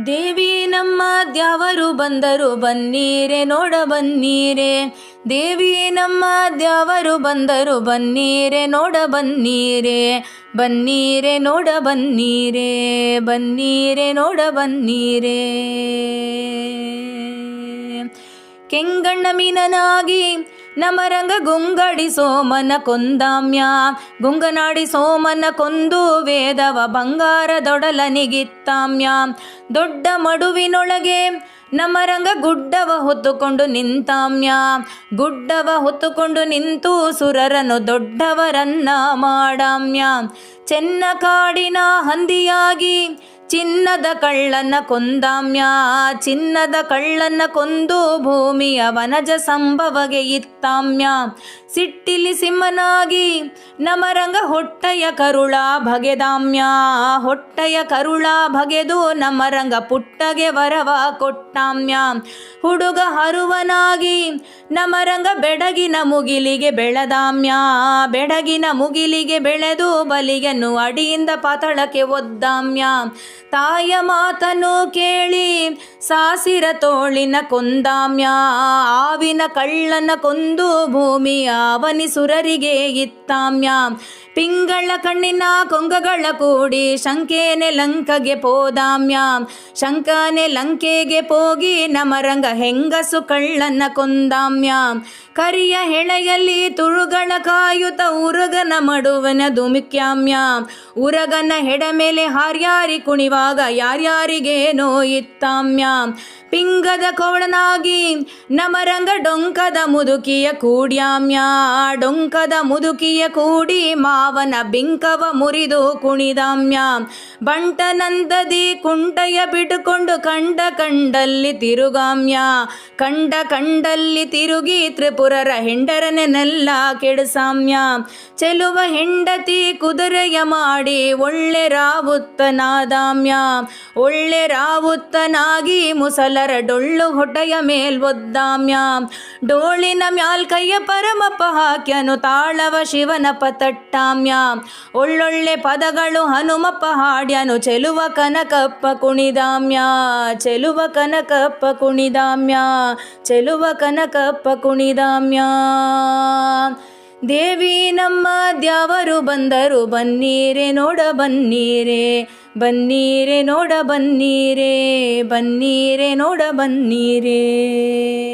ದೇವಿ ನಮ್ಮ ದ್ಯಾವರು ಬಂದರು ಬನ್ನೀರೆ ನೋಡ ಬನ್ನೀರೆ. ದೇವಿ ನಮ್ಮ ದ್ಯಾವರು ಬಂದರು ಬನ್ನೀರೆ ನೋಡ ಬನ್ನೀರೆ. ಬನ್ನೀರೆ ನೋಡ ಬನ್ನೀರೆ. ಬನ್ನೀರೆ ನೋಡ ಬನ್ನೀರೆ. ಕೆಂಗಣ್ಣ ಮೀನನಾಗಿ ನಮರಂಗ ಗುಂಗಡಿ ಸೋಮನ ಕೊಂದಾಮ್ಯ. ಗುಂಗನಾಡಿ ಸೋಮನ ಕೊಂದು ವೇದವ ಬಂಗಾರದೊಡಲನಿಗಿತ್ತಾಮ್ಯ. ದೊಡ್ಡ ಮಡುವಿನೊಳಗೆ ನಮರಂಗ ಗುಡ್ಡವ ಹೊತ್ತುಕೊಂಡು ನಿಂತಾಮ್ಯ. ಗುಡ್ಡವ ಹೊತ್ತುಕೊಂಡು ನಿಂತು ಸುರರನು ದೊಡ್ಡವರನ್ನ ಮಾಡಾಮ್ಯ. ಚೆನ್ನ ಕಾಡಿನ ಹಂದಿಯಾಗಿ ಚಿನ್ನದ ಕಳ್ಳನ ಕೊಂದಾಮ್ಯ. ಚಿನ್ನದ ಕಳ್ಳನ ಕೊಂದು ಭೂಮಿಯ ವನಜ ಸಂಭವಗೆ ಇತ್ತಾಮ್ಯ. ಸಿಟ್ಟಿಲಿ ಸಿಂಹನಾಗಿ ನಮರಂಗ ಹೊಟ್ಟೆಯ ಕರುಳ ಬಗೆದಾಮ್ಯ. ಹೊಟ್ಟೆಯ ಕರುಳ ಬಗೆದು ನಮರಂಗ ಪುಟ್ಟಗೆ ವರವ ಕೊಟ್ಟಾಮ್ಯ. ಹುಡುಗ ಹರುವನಾಗಿ ನಮರಂಗ ಬೆಡಗಿನ ಮುಗಿಲಿಗೆ ಬೆಳೆದಾಮ್ಯ. ಬೆಡಗಿನ ಮುಗಿಲಿಗೆ ಬೆಳೆದು ಬಲಿಯನ್ನು ಅಡಿಯಿಂದ ಪಾತಾಳಕ್ಕೆ ಒದ್ದಾಮ್ಯ. ತಾಯ ಮಾತನು ಕೇಳಿ ಸಾಸಿರ ತೋಳಿನ ಕೊಂದಾಮ್ಯ. ಆವಿನ ಕಳ್ಳನ ಕೊಂದು ಭೂಮಿಯ ಅವನಿಸುರರಿಗೆ ಇತ್ತಾಮ್ಯ. ಪಿಂಗಳ ಕಣ್ಣಿನ ಕೊಂಗಗಳ ಕೂಡಿ ಶಂಕೇನೆ ಲಂಕಗೆ ಪೋದಾಮ್ಯ. ಶಂಕನೆ ಲಂಕೆಗೆ ಹೋಗಿ ನಮರಂಗ ಹೆಂಗಸು ಕಳ್ಳನ ಕೊಂದಾಮ್ಯ. ಕರಿಯ ಹೆಳೆಯಲ್ಲಿ ತುಳುಗಳ ಕಾಯುತ ಉರಗನ ಮಡುವನ ದುಮಿಕ್ಯಾಮ್ಯ. ಉರಗನ ಹೆಡ ಮೇಲೆ ಹಾರ್ಯಾರಿ ಕುಣಿವಾಗ ಯಾರ್ಯಾರಿಗೇನೋ ಇತ್ತಾಮ್ಯ. ಪಿಂಗದ ಕೋಳನಾಗಿ ನಮರಂಗ ಡೊಂಕದ ಮುದುಕಿಯ ಕೂಡ್ಯಾಮ್ಯ. ಡೊಂಕದ ಮುದುಕಿಯ ಕೂಡಿ ಮಾವನ ಬಿಂಕವ ಮುರಿದು ಕುಣಿದಾಮ್ಯ. ಬಂಟನಂದದಿ ಕುಂಟೆಯ ಬಿಟ್ಟುಕೊಂಡು ಕಂಡ ಕಂಡಲ್ಲಿ ತಿರುಗಾಮ್ಯ. ಕಂಡ ಕಂಡಲ್ಲಿ ತಿರುಗಿ ತ್ರಿಪುರರ ಹೆಂಡರನೆಲ್ಲ ಕೆಡಸಾಮ್ಯ. ಚೆಲುವ ಹೆಂಡತಿ ಕುದುರೆಯ ಮಾಡಿ ಒಳ್ಳೆ ರಾವುತ್ತನಾದಾಮ್ಯ. ಒಳ್ಳೆ ರಾವುತ್ತನಾಗಿ ಮುಸಲರ ಡೊಳ್ಳು ಹೊಟ್ಟೆಯ ಮೇಲ್ ಒದ್ದಾಮ್ಯ. ಡೋಳಿನ ಮ್ಯಾಲ್ ಕೈಯ ಪರಮಪ್ಪ ಹಾಕ್ಯನು ತಾಳವ ಶಿವನಪ್ಪ ತಟ್ಟಾಮ್ಯ. ಒಳ್ಳೊಳ್ಳೆ ಪದಗಳು ಹನುಮಪ್ಪ ಹಾಡ್ಯನು ಚೆಲುವ ಕನಕಪ್ಪ ಕುಣಿದಾಮ್ಯ. ಚೆಲುವ ಕನಕಪ್ಪ ಕುಣಿದಾಮ್ಯ. ಚೆಲುವ ಕನಕಪ್ಪ ಕುಣಿದಾಮ್ಯ. ದೇವಿ ನಮ್ಮ ದ್ಯಾವರು ಬಂದರು ಬನ್ನೀರೆ ನೋಡ ಬನ್ನೀರೆ. ಬನ್ನೀರೆ ನೋಡ ಬನ್ನೀರೆ. ಬನ್ನೀರೆ ನೋಡ ಬನ್ನೀರೆ.